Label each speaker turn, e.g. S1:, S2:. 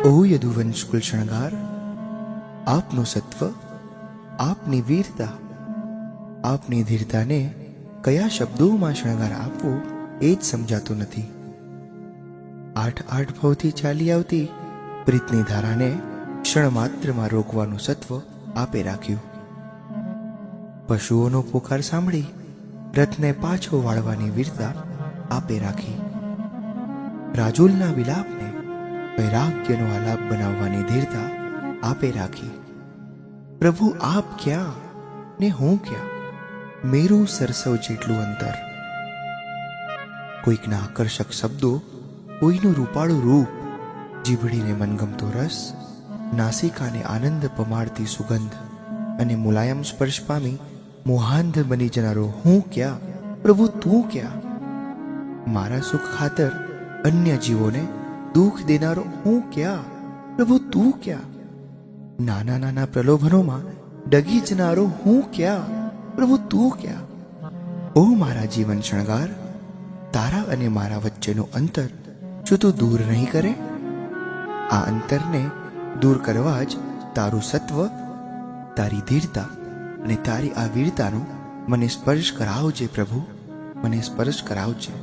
S1: ઓ યદુવંશ કુલ શણગાર, આપનું સત્વ, આપની વીરતા, આપની ધીરતાને કયા શબ્દોમાં શણગાર આપવો એ જ સમજાતું નથી. 8 ભવથી ચાલી આવતી પ્રીતની ધારાને ક્ષણ માત્રમાં રોકવાનું સત્વ આપે રાખ્યું. પશુઓનો પુકાર સાંભળી રથને પાછો વાળવાની વીરતા આપે રાખી. રાજુલના વિલાપને વૈરાગ્યનો આલાપ બનાવવાની ધીરતા આપે રાખી. પ્રભુ આપ ક્યાં ને હું ક્યાં, મેરું સરસવ જેટલું અંતર. કોઈકના આકર્ષક શબ્દો, કોઈનું રૂપાળું રૂપ, જીભડીને મનગમતો રસ, નાસિકાને આનંદ પમાડતી સુગંધ અને મુલાયમ સ્પર્શ પામી મોહાંધ બની જનારો હું ક્યાં, પ્રભુ તું ક્યાં. મારા સુખ ખાતર અન્ય જીવોને દુઃખ દેનારો હું ક્યાં, પ્રભુ તું ક્યાં. નાના નાના પ્રલોભનોમાં ડગી જનારો હું ક્યાં, પ્રભુ તું ક્યાં. ઓ મારા જીવન શણગાર, તારા અને મારા વચ્ચેનું અંતર જો તું દૂર નહીં કરે, આ અંતરને દૂર કરવા જ તારું સત્વ, તારી ધીરતા અને તારી આ વીરતાનો મને સ્પર્શ કરાવજે પ્રભુ, મને સ્પર્શ કરાવજે.